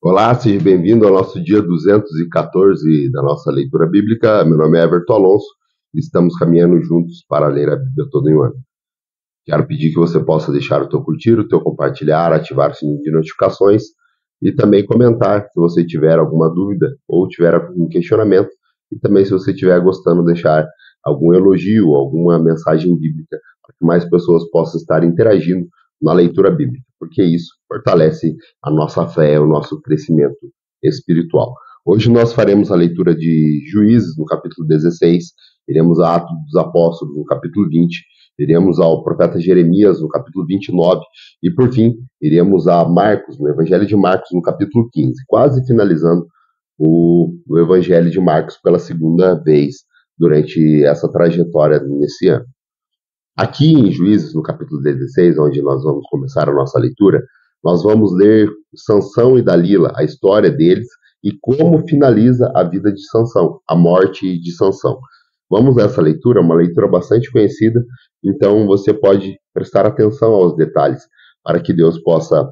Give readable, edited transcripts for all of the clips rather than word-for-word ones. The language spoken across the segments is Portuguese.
Olá, seja bem-vindo ao nosso dia 214 da nossa leitura bíblica. Meu nome é Everton Alonso e estamos caminhando juntos para ler a Bíblia todo em um ano. Quero pedir que você possa deixar o teu curtir, o teu compartilhar, ativar o sininho de notificações e também comentar se você tiver alguma dúvida ou tiver algum questionamento. E também, se você estiver gostando, deixar algum elogio, alguma mensagem bíblica, para que mais pessoas possam estar interagindo na leitura bíblica, porque isso fortalece a nossa fé, o nosso crescimento espiritual. Hoje nós faremos a leitura de Juízes, no capítulo 16, iremos a Atos dos Apóstolos, no capítulo 20, iremos ao profeta Jeremias, no capítulo 29, e por fim, iremos a Marcos, no Evangelho de Marcos, no capítulo 15, quase finalizando o Evangelho de Marcos pela segunda vez durante essa trajetória nesse ano. Aqui em Juízes, no capítulo 16, onde nós vamos começar a nossa leitura, nós vamos ler Sansão e Dalila, a história deles e como finaliza a vida de Sansão, a morte de Sansão. Vamos nessa leitura, uma leitura bastante conhecida, então você pode prestar atenção aos detalhes para que Deus possa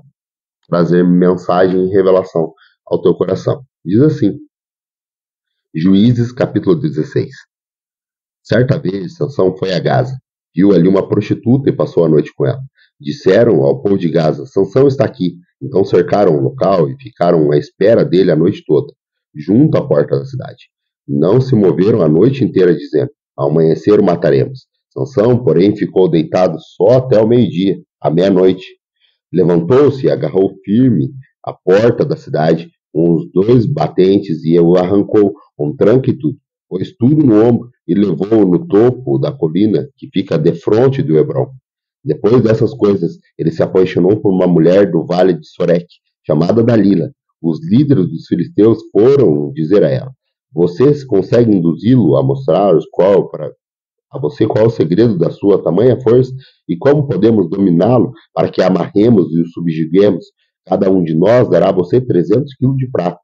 trazer mensagem e revelação ao teu coração. Diz assim, Juízes capítulo 16. Certa vez, Sansão foi a Gaza, viu ali uma prostituta e passou a noite com ela. Disseram ao povo de Gaza, Sansão está aqui. Então cercaram o local e ficaram à espera dele a noite toda, junto à porta da cidade. Não se moveram a noite inteira, dizendo, ao amanhecer o mataremos. Sansão, porém, ficou deitado só até o meio-dia, à meia-noite. Levantou-se e agarrou firme a porta da cidade com os dois batentes e o arrancou com tranco e tudo. Pôs tudo no ombro e levou-o no topo da colina que fica defronte do Hebrom. Depois dessas coisas, ele se apaixonou por uma mulher do vale de Sorek, chamada Dalila. Os líderes dos filisteus foram dizer a ela, vocês conseguem induzi-lo a mostrar qual é o segredo da sua tamanha força e como podemos dominá-lo para que amarremos e o subjuguemos? Cada um de nós dará a você 300 quilos de prata.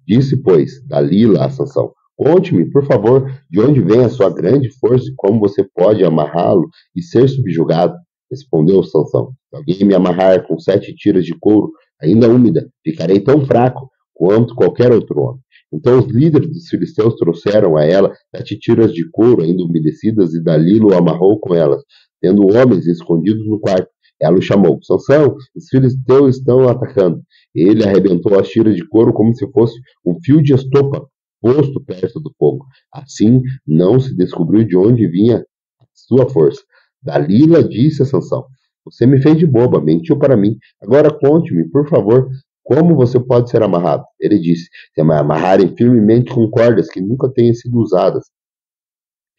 Disse, pois, Dalila a Sansão, conte-me, por favor, de onde vem a sua grande força e como você pode amarrá-lo e ser subjugado. Respondeu Sansão, se alguém me amarrar com 7 tiras de couro, ainda úmida, ficarei tão fraco quanto qualquer outro homem. Então os líderes dos filisteus trouxeram a ela 7 tiras de couro ainda umedecidas e Dalila o amarrou com elas, tendo homens escondidos no quarto. Ela o chamou, Sansão, os filisteus estão atacando. Ele arrebentou as tiras de couro como se fosse um fio de estopa posto perto do fogo. Assim não se descobriu de onde vinha a sua força. Dalila disse a Sansão, você me fez de boba, mentiu para mim. Agora conte-me, por favor, como você pode ser amarrado? Ele disse, se me amarrarem firmemente com cordas que nunca tenham sido usadas,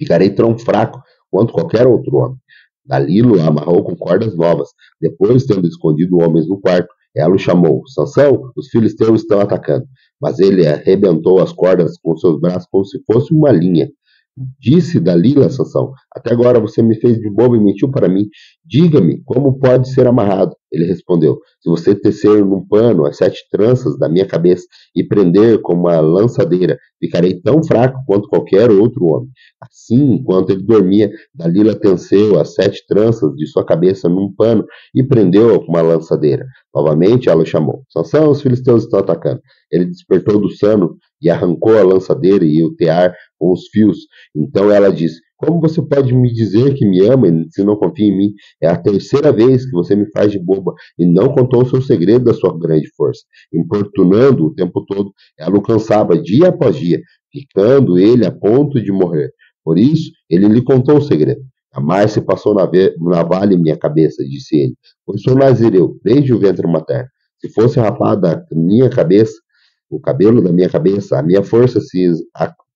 ficarei tão fraco quanto qualquer outro homem. Dalila o amarrou com cordas novas. Depois, tendo escondido homens no quarto, ela o chamou. Sansão, os filisteus estão atacando. Mas ele arrebentou as cordas com seus braços como se fosse uma linha. Disse Dalila a Sansão, até agora você me fez de bobo e mentiu para mim. Diga-me, como pode ser amarrado? Ele respondeu, se você tecer num pano as 7 tranças da minha cabeça e prender com uma lançadeira, ficarei tão fraco quanto qualquer outro homem. Assim, enquanto ele dormia, Dalila teceu as 7 tranças de sua cabeça num pano e prendeu-a com uma lançadeira. Novamente ela o chamou, Sansão, os filisteus estão atacando. Ele despertou do sono e arrancou a lançadeira e o tear com os fios. Então ela disse, como você pode me dizer que me ama se não confia em mim? É a terceira vez que você me faz de boba e não contou o seu segredo da sua grande força. Importunando o tempo todo, ela o cansava dia após dia, ficando ele a ponto de morrer. Por isso, ele lhe contou o segredo. Jamais se passou navalha em minha cabeça, disse ele, pois sou nazireu, desde o ventre materno. Se fosse rapada a minha cabeça, o cabelo da minha cabeça, a minha força se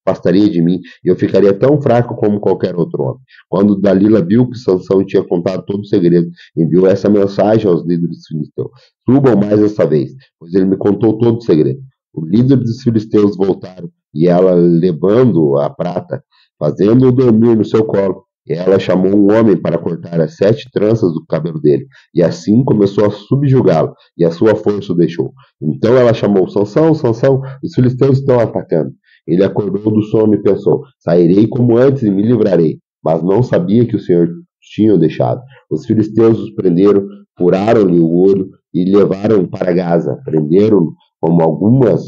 afastaria de mim e eu ficaria tão fraco como qualquer outro homem. Quando Dalila viu que Sansão tinha contado todo o segredo, enviou essa mensagem aos líderes filisteus: subam mais esta vez, pois ele me contou todo o segredo. Os líderes dos filisteus voltaram e ela, levando a prata, fazendo-o dormir no seu colo, ela chamou um homem para cortar as 7 tranças do cabelo dele, e assim começou a subjugá-lo, e a sua força o deixou. Então ela chamou, Sansão, Sansão, os filisteus estão atacando. Ele acordou do sono e pensou, sairei como antes e me livrarei. Mas não sabia que o Senhor tinha o deixado. Os filisteus os prenderam, furaram-lhe o olho e levaram para Gaza. Prenderam-no como algumas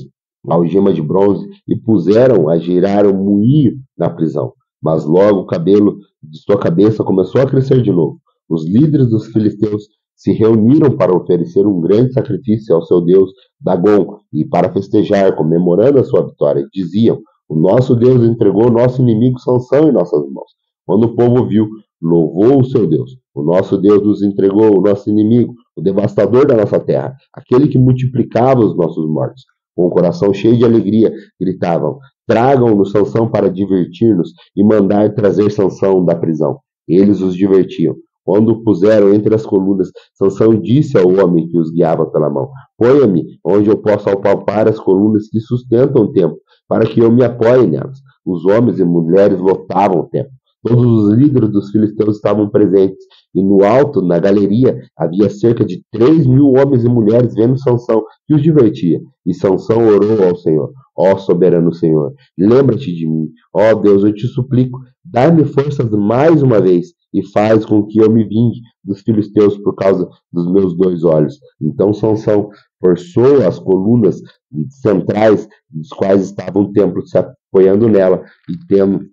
algemas de bronze, e puseram a girar um moinho na prisão. Mas logo o cabelo de sua cabeça começou a crescer de novo. Os líderes dos filisteus se reuniram para oferecer um grande sacrifício ao seu deus Dagom e para festejar, comemorando a sua vitória. Diziam: o nosso Deus entregou o nosso inimigo Sansão em nossas mãos. Quando o povo viu, louvou o seu Deus. O nosso Deus nos entregou o nosso inimigo, o devastador da nossa terra, aquele que multiplicava os nossos mortos. Com o coração cheio de alegria, gritavam: tragam-nos Sansão para divertir-nos e mandar trazer Sansão da prisão. Eles os divertiam. Quando o puseram entre as colunas, Sansão disse ao homem que os guiava pela mão: ponha-me onde eu possa apalpar as colunas que sustentam o templo, para que eu me apoie nelas. Os homens e mulheres lotavam o templo. Todos os líderes dos filisteus estavam presentes, e no alto, na galeria, havia cerca de 3.000 homens e mulheres vendo Sansão, que os divertia. E Sansão orou ao Senhor: ó soberano Senhor, lembra-te de mim. Ó Deus, eu te suplico, dá-me forças mais uma vez, e faz com que eu me vingue dos filisteus por causa dos meus 2 olhos. Então Sansão forçou as colunas centrais, dos quais estava o templo, se apoiando nela, e tendo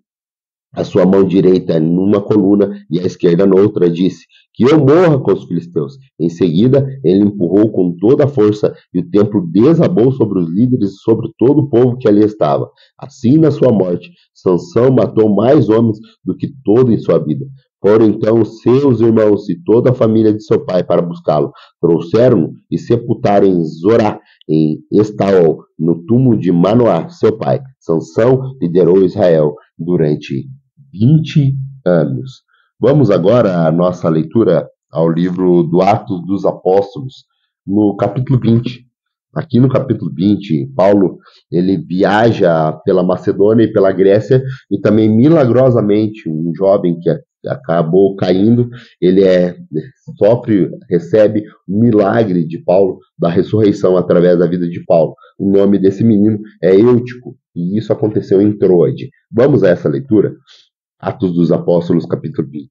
a sua mão direita numa coluna e a esquerda noutra, disse: que eu morra com os filisteus. Em seguida, ele empurrou com toda a força, e o templo desabou sobre os líderes e sobre todo o povo que ali estava. Assim, na sua morte, Sansão matou mais homens do que todo em sua vida. Foram então os seus irmãos e toda a família de seu pai para buscá-lo. Trouxeram-no e sepultaram em Zorá, em Estaol, no túmulo de Manoá, seu pai. Sansão liderou Israel durante 20 anos. Vamos agora à nossa leitura ao livro do Atos dos Apóstolos, no capítulo 20. Aqui no capítulo 20, Paulo ele viaja pela Macedônia e pela Grécia, e também milagrosamente um jovem que acabou caindo, ele recebe o milagre de Paulo, da ressurreição através da vida de Paulo. O nome desse menino é Eutico, e isso aconteceu em Troade. Vamos a essa leitura? Atos dos Apóstolos, capítulo 20.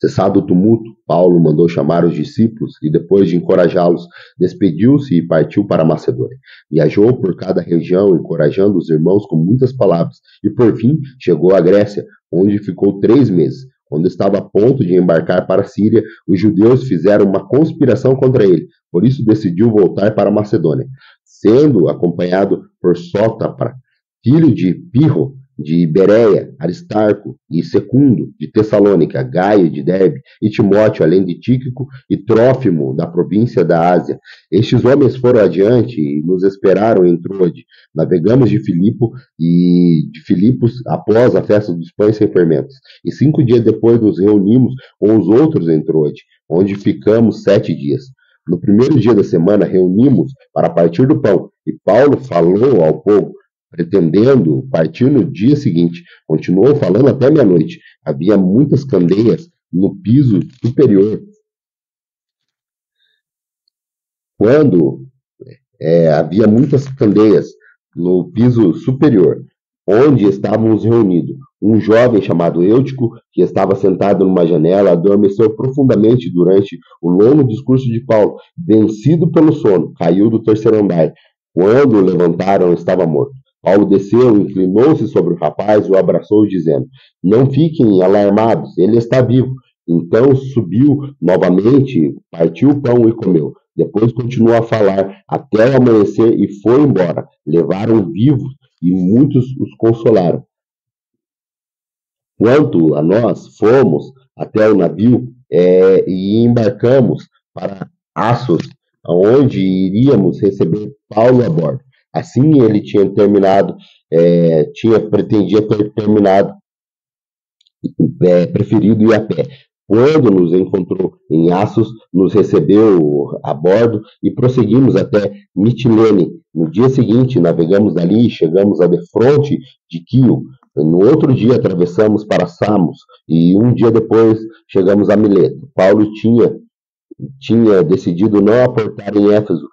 Cessado o tumulto, Paulo mandou chamar os discípulos e, depois de encorajá-los, despediu-se e partiu para a Macedônia. Viajou por cada região, encorajando os irmãos com muitas palavras, e por fim chegou à Grécia, onde ficou 3 meses. Quando estava a ponto de embarcar para a Síria, os judeus fizeram uma conspiração contra ele, por isso decidiu voltar para a Macedônia. Sendo acompanhado por Sópatra, filho de Pirro, de Bereia, Aristarco e Secundo, de Tessalônica, Gaio, de Derbe, e Timóteo, além de Tíquico e Trófimo, da província da Ásia. Estes homens foram adiante e nos esperaram em Troade. Navegamos de Filipos após a festa dos pães sem fermentos. E 5 dias depois nos reunimos com os outros em Troade, onde ficamos 7 dias. No primeiro dia da semana reunimos para partir do pão, e Paulo falou ao povo, pretendendo partir no dia seguinte. Continuou falando até meia-noite. Havia muitas candeias no piso superior. Havia muitas candeias no piso superior, onde estávamos reunidos. Um jovem chamado Eutico, que estava sentado numa janela, adormeceu profundamente durante o longo discurso de Paulo. Vencido pelo sono, caiu do 3º andar. Quando o levantaram, estava morto. Paulo desceu, inclinou-se sobre o rapaz e o abraçou, dizendo: não fiquem alarmados, ele está vivo. Então subiu novamente, partiu o pão e comeu. Depois continuou a falar até o amanhecer e foi embora. Levaram vivos e muitos os consolaram. Quanto a nós, fomos até o navio e embarcamos para Assos, onde iríamos receber Paulo a bordo. Assim ele pretendia ter terminado, preferido ir a pé. Quando nos encontrou em Assos, nos recebeu a bordo e prosseguimos até Mitilene. No dia seguinte, navegamos dali e chegamos a defronte de Quio. No outro dia, atravessamos para Samos e um dia depois chegamos a Mileto. Paulo tinha decidido não aportar em Éfeso,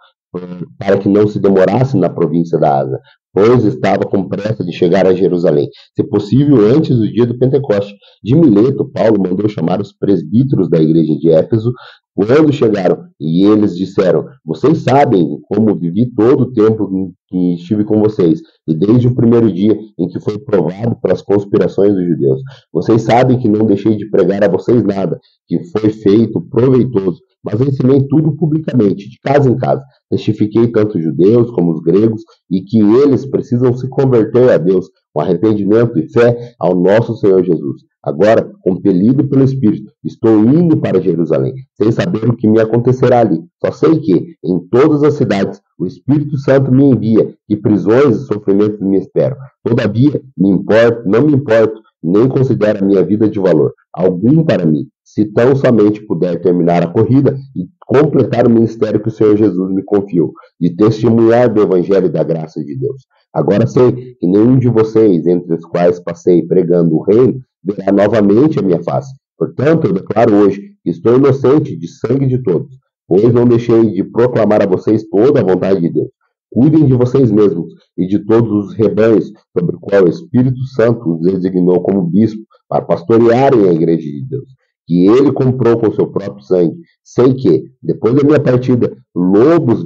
para que não se demorasse na província da Ásia, pois estava com pressa de chegar a Jerusalém, se possível antes do dia do Pentecoste. De Mileto, Paulo mandou chamar os presbíteros da igreja de Éfeso, Quando chegaram e eles disseram: vocês sabem como vivi todo o tempo em que estive com vocês, e desde o primeiro dia em que foi provado pelas conspirações dos judeus. Vocês sabem que não deixei de pregar a vocês nada, que foi feito proveitoso, mas ensinei tudo publicamente, de casa em casa. Testifiquei tanto os judeus como os gregos, e que eles precisam se converter a Deus com arrependimento e fé ao nosso Senhor Jesus. Agora, compelido pelo Espírito, estou indo para Jerusalém, sem saber o que me acontecerá ali. Só sei que, em todas as cidades, o Espírito Santo me envia, e prisões e sofrimentos me esperam. Todavia, não me importo, nem considero a minha vida de valor algum para mim, se tão somente puder terminar a corrida e completar o ministério que o Senhor Jesus me confiou, de testemunhar do Evangelho da graça de Deus. Agora sei que nenhum de vocês, entre os quais passei pregando o reino, verá novamente a minha face. Portanto, eu declaro hoje que estou inocente de sangue de todos, pois não deixei de proclamar a vocês toda a vontade de Deus. Cuidem de vocês mesmos e de todos os rebanhos sobre o qual o Espírito Santo os designou como bispo para pastorearem a igreja de Deus, que ele comprou com seu próprio sangue. Sei que, depois da minha partida, lobos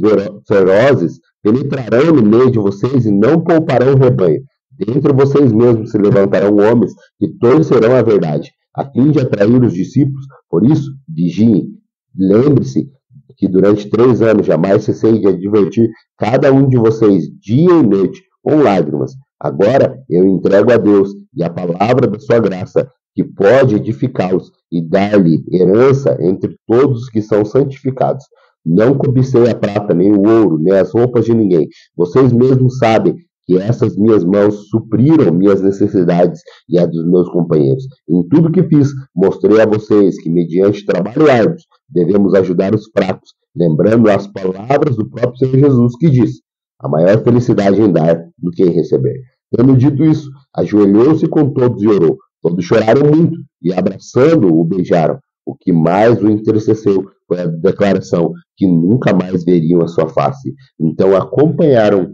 ferozes penetrarão no meio de vocês e não pouparão o rebanho. Dentre vocês mesmos se levantarão homens que torcerão a verdade, a fim de atrair os discípulos. Por isso, vigiem. Lembre-se que durante 3 anos jamais cessei de advertir cada um de vocês, dia e noite, com lágrimas. Agora eu entrego a Deus e a palavra da sua graça, que pode edificá-los e dar-lhe herança entre todos os que são santificados. Não cobicei a prata, nem o ouro, nem as roupas de ninguém. Vocês mesmos sabem que essas minhas mãos supriram minhas necessidades e a dos meus companheiros. Em tudo que fiz, mostrei a vocês que, mediante trabalho árduo, devemos ajudar os fracos, lembrando as palavras do próprio Senhor Jesus, que diz: a maior felicidade em dar do que em receber. Tendo dito isso, ajoelhou-se com todos e orou. Todos choraram muito e, abraçando-o, o beijaram. O que mais o entristeceu foi a declaração que nunca mais veriam a sua face. Então acompanharam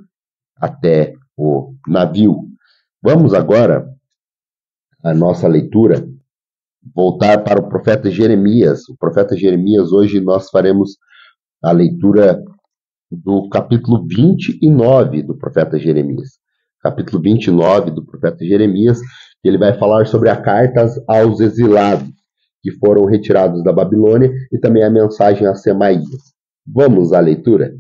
até o navio. Vamos agora, a nossa leitura, voltar para o profeta Jeremias. O profeta Jeremias, hoje nós faremos a leitura do capítulo 29 do profeta Jeremias. Capítulo 29 do profeta Jeremias, que ele vai falar sobre as cartas aos exilados que foram retirados da Babilônia e também a mensagem a Semaías. Vamos à leitura?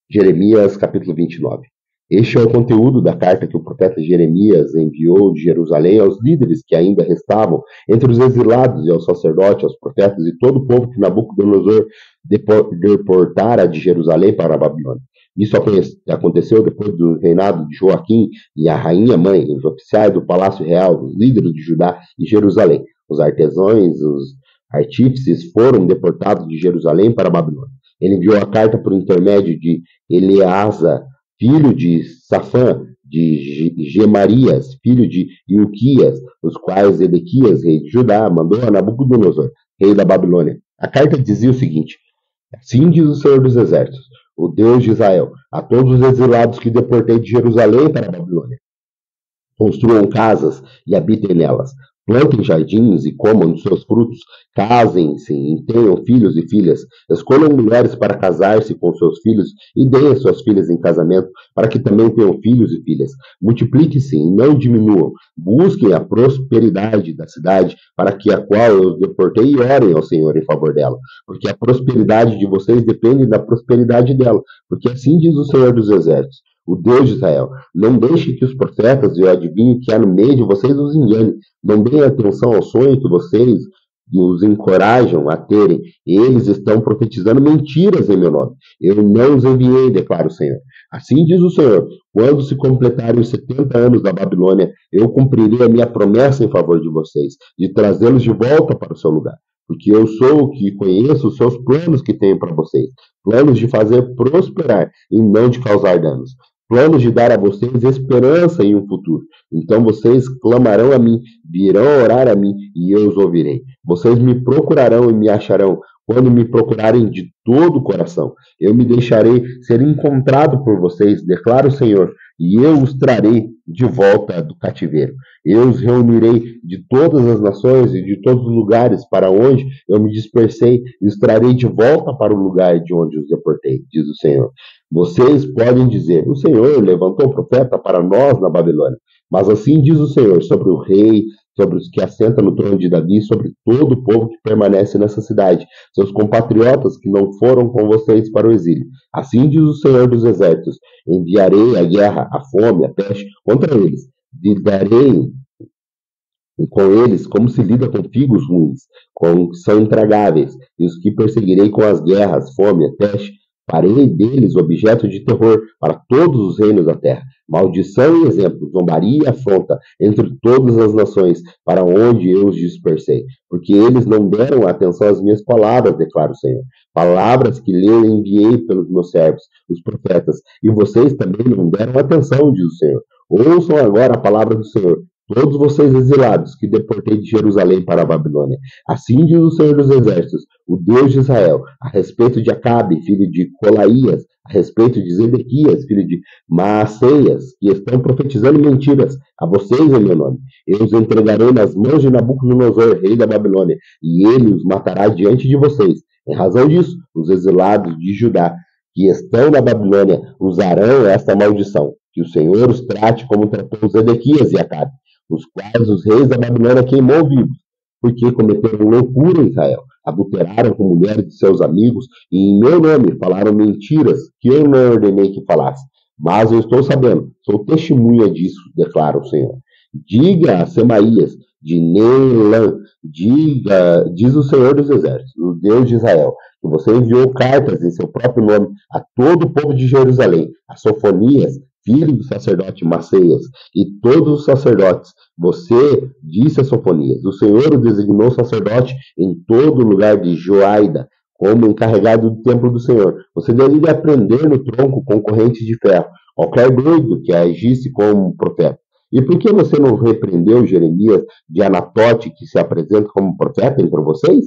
Jeremias, capítulo 29. Este é o conteúdo da carta que o profeta Jeremias enviou de Jerusalém aos líderes que ainda restavam entre os exilados e aos sacerdotes, aos profetas e todo o povo que Nabucodonosor deportara de Jerusalém para a Babilônia. Isso aconteceu depois do reinado de Joaquim e a rainha mãe, os oficiais do palácio real, os líderes de Judá e Jerusalém. Os artesãos, os artífices foram deportados de Jerusalém para a Babilônia. Ele enviou a carta por intermédio de Eleasa, filho de Safã, de Gemarias, filho de Ilquias, os quais Edequias, rei de Judá, mandou a Nabucodonosor, rei da Babilônia. A carta dizia o seguinte: assim diz o Senhor dos Exércitos, o Deus de Israel, a todos os exilados que deportei de Jerusalém para a Babilônia: construam casas e habitem nelas. Plantem jardins e comam de seus frutos. Casem-se e tenham filhos e filhas. Escolham mulheres para casar-se com seus filhos e deem as suas filhas em casamento, para que também tenham filhos e filhas. Multipliquem-se e não diminuam. Busquem a prosperidade da cidade, para que a qual eu os deportei, e orem ao Senhor em favor dela. Porque a prosperidade de vocês depende da prosperidade dela. Porque assim diz o Senhor dos Exércitos, o Deus de Israel: não deixe que os profetas e o adivinho que há no meio de vocês os engane. Não deem atenção ao sonho que vocês os encorajam a terem. Eles estão profetizando mentiras em meu nome. Eu não os enviei, declara o Senhor. Assim diz o Senhor: quando se completarem os 70 anos da Babilônia, eu cumprirei a minha promessa em favor de vocês, de trazê-los de volta para o seu lugar. Porque eu sou o que conheço os seus planos que tenho para vocês, planos de fazer prosperar e não de causar danos, planos de dar a vocês esperança em um futuro. Então vocês clamarão a mim, virão orar a mim, e eu os ouvirei. Vocês me procurarão e me acharão, quando me procurarem de todo o coração. Eu me deixarei ser encontrado por vocês, declara o Senhor, e eu os trarei de volta do cativeiro. Eu os reunirei de todas as nações e de todos os lugares para onde eu me dispersei e os trarei de volta para o lugar de onde os deportei, diz o Senhor. Vocês podem dizer, o Senhor levantou um profeta para nós na Babilônia. Mas assim diz o Senhor sobre o rei, sobre os que assentam no trono de Davi, sobre todo o povo que permanece nessa cidade, seus compatriotas que não foram com vocês para o exílio. Assim diz o Senhor dos Exércitos: enviarei a guerra, a fome, a peste contra eles. Lidarei com eles como se lida com figos ruins, com que são intragáveis, e os que perseguirei com as guerras, fome, a peste, farei deles objeto de terror para todos os reinos da terra. Maldição e exemplo, zombaria e afronta entre todas as nações para onde eu os dispersei, porque eles não deram atenção às minhas palavras, declara o Senhor. Palavras que lhe enviei pelos meus servos, os profetas, e vocês também não deram atenção, diz o Senhor. Ouçam agora a palavra do Senhor, todos vocês exilados que deportei de Jerusalém para a Babilônia. Assim diz o Senhor dos Exércitos, o Deus de Israel, a respeito de Acabe, filho de Colaías, a respeito de Zedequias, filho de Maaceias, que estão profetizando mentiras a vocês em meu nome. Eu os entregarei nas mãos de Nabucodonosor, rei da Babilônia, e ele os matará diante de vocês. Em razão disso, os exilados de Judá, que estão na Babilônia, usarão esta maldição. Que o Senhor os trate como tratou Zedequias e Acabe, os quais os reis da Babilônia queimou vivos, porque cometeram loucura em Israel, adulteraram com mulheres de seus amigos e em meu nome falaram mentiras que eu não ordenei que falasse. Mas eu estou sabendo, sou testemunha disso, declara o Senhor. Diga a Semaías de Neelã, diz o Senhor dos Exércitos, o Deus de Israel, que você enviou cartas em seu próprio nome a todo o povo de Jerusalém, a Sofonias, filho do sacerdote Maceias, e todos os sacerdotes. Você disse a Sofonias, o Senhor o designou sacerdote em todo o lugar de Joaida, como encarregado do templo do Senhor. Você deveria prender no tronco com correntes de ferro qualquer doido que agisse como profeta. E por que você não repreendeu Jeremias de Anatote, que se apresenta como profeta entre vocês?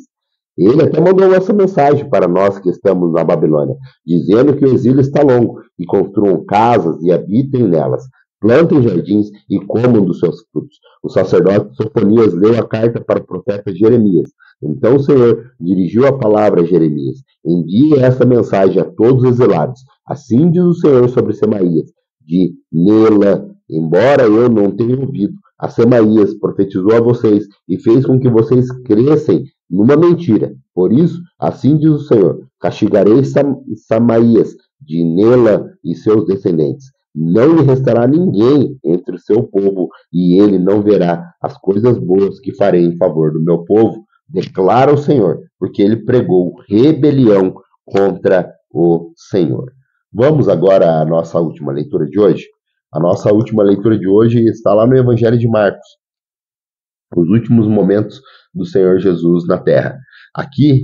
Ele até mandou essa mensagem para nós que estamos na Babilônia, dizendo que o exílio está longo, e construam casas e habitem nelas, plantem jardins e comam dos seus frutos. O sacerdote Sofonias leu a carta para o profeta Jeremias. Então o Senhor dirigiu a palavra a Jeremias: envie essa mensagem a todos os exilados. Assim diz o Senhor sobre Semaías, de Neelã, embora eu não tenha ouvido. A Semaías profetizou a vocês e fez com que vocês crescem numa mentira. Por isso, assim diz o Senhor: castigarei Samaías de Neelã e seus descendentes. Não lhe restará ninguém entre o seu povo, e ele não verá as coisas boas que farei em favor do meu povo, declara o Senhor, porque ele pregou rebelião contra o Senhor. Vamos agora à nossa última leitura de hoje. A nossa última leitura de hoje está lá no Evangelho de Marcos, os últimos momentos do Senhor Jesus na terra. Aqui,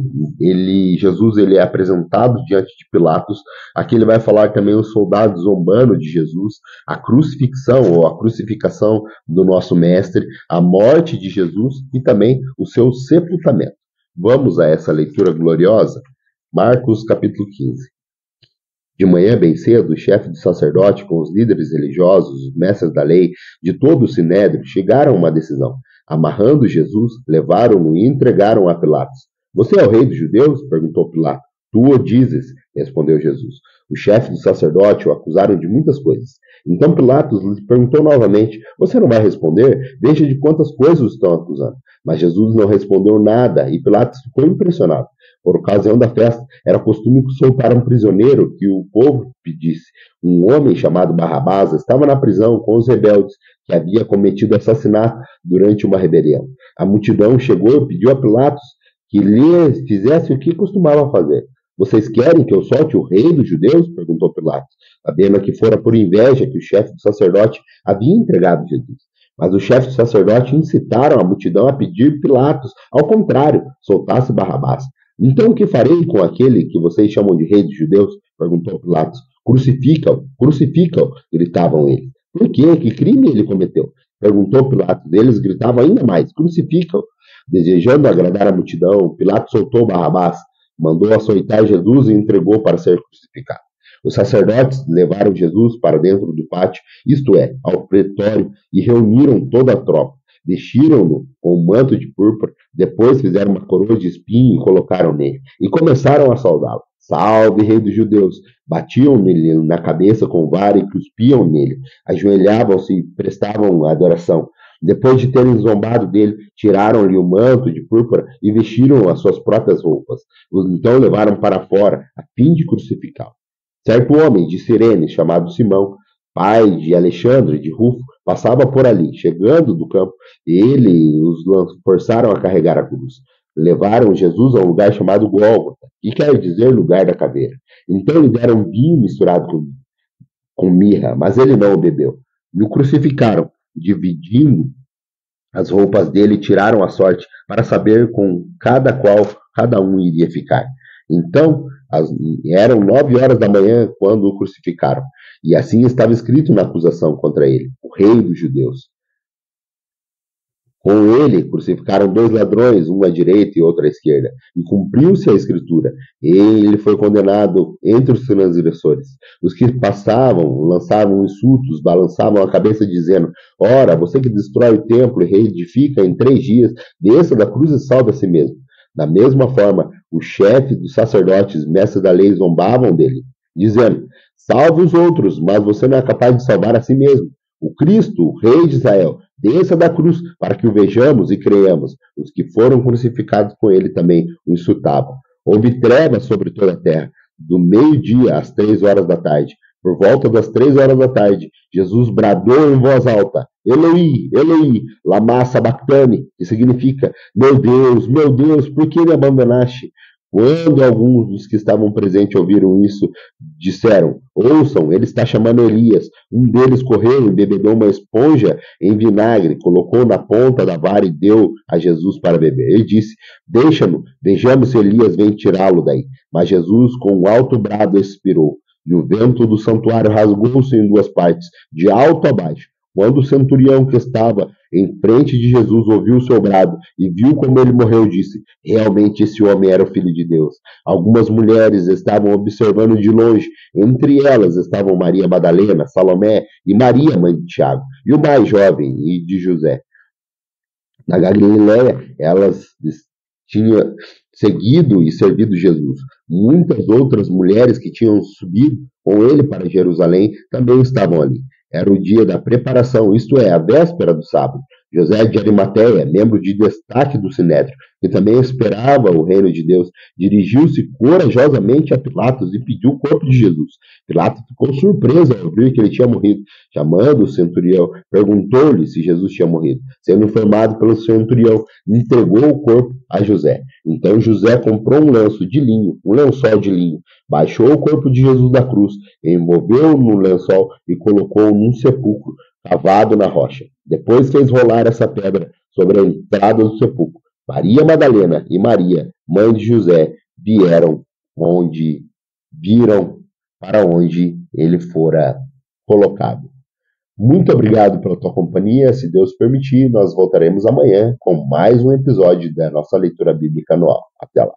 Jesus é apresentado diante de Pilatos. Aqui ele vai falar também os soldados zombando de Jesus, a crucifixão ou a crucificação do nosso mestre, a morte de Jesus e também o seu sepultamento. Vamos a essa leitura gloriosa? Marcos capítulo 15. De manhã bem cedo, o chefe do sacerdote com os líderes religiosos, os mestres da lei, de todo o sinédrio, chegaram a uma decisão. Amarrando Jesus, levaram-no e entregaram a Pilatos. Você é o rei dos judeus? Perguntou Pilatos. Tu o dizes, respondeu Jesus. O chefe do sacerdote o acusaram de muitas coisas. Então Pilatos lhe perguntou novamente: você não vai responder? Veja de quantas coisas o estão acusando. Mas Jesus não respondeu nada e Pilatos ficou impressionado. Por ocasião da festa, era costume soltar um prisioneiro que o povo pedisse. Um homem chamado Barrabás estava na prisão com os rebeldes que havia cometido assassinato durante uma rebelião. A multidão chegou e pediu a Pilatos que lhe fizesse o que costumava fazer. Vocês querem que eu solte o rei dos judeus? Perguntou Pilatos, sabendo que fora por inveja que o chefe do sacerdote havia entregado Jesus. Mas os chefes do sacerdote incitaram a multidão a pedir Pilatos, ao contrário, soltasse Barrabás. Então o que farei com aquele que vocês chamam de rei dos judeus? Perguntou Pilatos. Crucifica-o, crucifica-o, gritavam eles. Por quê? Que crime ele cometeu? Perguntou Pilatos. Eles gritavam ainda mais, crucifica-o. Desejando agradar a multidão, Pilatos soltou Barrabás, mandou açoitar Jesus e entregou para ser crucificado. Os sacerdotes levaram Jesus para dentro do pátio, isto é, ao pretório, e reuniram toda a tropa. Vestiram-no com um manto de púrpura, depois fizeram uma coroa de espinho e colocaram nele, e começaram a saudá-lo. Salve, rei dos judeus! Batiam-lhe na cabeça com vara e cuspiam nele, ajoelhavam-se e prestavam adoração. Depois de terem zombado dele, tiraram-lhe o manto de púrpura e vestiram as suas próprias roupas. Então o levaram para fora, a fim de crucificá-lo. Certo homem de Cirene, chamado Simão, pai de Alexandre de Rufo, passava por ali. Chegando do campo, ele os forçaram a carregar a cruz. Levaram Jesus a um lugar chamado Gólgota, que quer dizer lugar da caveira. Então lhe deram vinho misturado com mirra, mas ele não o bebeu. E o crucificaram, dividindo as roupas dele, tiraram a sorte para saber com cada um iria ficar. Então, eram 9 horas da manhã quando o crucificaram. E assim estava escrito na acusação contra ele, o rei dos judeus. Com ele crucificaram 2 ladrões, um à direita e outro à esquerda. E cumpriu-se a escritura. Ele foi condenado entre os transgressores. Os que passavam lançavam insultos, balançavam a cabeça dizendo: ora, você que destrói o templo e reedifica em 3 dias, desça da cruz e salve a si mesmo. Da mesma forma, os chefes dos sacerdotes, mestres da lei, zombavam dele, dizendo: salve os outros, mas você não é capaz de salvar a si mesmo. O Cristo, o Rei de Israel, desça da cruz para que o vejamos e creiamos. Os que foram crucificados com ele também o insultavam. Houve trevas sobre toda a terra, do meio-dia às 3 horas da tarde. Por volta das 3 horas da tarde, Jesus bradou em voz alta: Eloi, Eloi, lama sabachthani, que significa: meu Deus, por que me abandonaste? Quando alguns dos que estavam presentes ouviram isso, disseram: ouçam, ele está chamando Elias. Um deles correu e bebedou uma esponja em vinagre, colocou na ponta da vara e deu a Jesus para beber. Ele disse: deixa-no, vejamos se Elias vem tirá-lo daí. Mas Jesus, com um alto brado, expirou, e o vento do santuário rasgou-se em 2 partes, de alto a baixo. Quando o centurião que estava em frente de Jesus ouviu o seu brado e viu como ele morreu, disse: realmente esse homem era o Filho de Deus. Algumas mulheres estavam observando de longe. Entre elas estavam Maria Madalena, Salomé e Maria, mãe de Tiago, e o mais jovem, e de José. Na Galiléia, elas tinham seguido e servido Jesus. Muitas outras mulheres que tinham subido com ele para Jerusalém também estavam ali. Era o dia da preparação, isto é, a véspera do sábado. José de Arimateia, membro de destaque do Sinédrio, que também esperava o reino de Deus, dirigiu-se corajosamente a Pilatos e pediu o corpo de Jesus. Pilatos ficou surpreso ao ouvir que ele tinha morrido. Chamando o centurião, perguntou-lhe se Jesus tinha morrido. Sendo informado pelo centurião, entregou o corpo a José. Então José comprou um lençol de linho, baixou o corpo de Jesus da cruz, envolveu-o no lençol e colocou-o num sepulcro cavado na rocha. Depois fez rolar essa pedra sobre a entrada do sepulcro. Maria Madalena e Maria, mãe de José, viram para onde ele fora colocado. Muito obrigado pela tua companhia. Se Deus permitir, nós voltaremos amanhã com mais um episódio da nossa leitura bíblica anual. Até lá.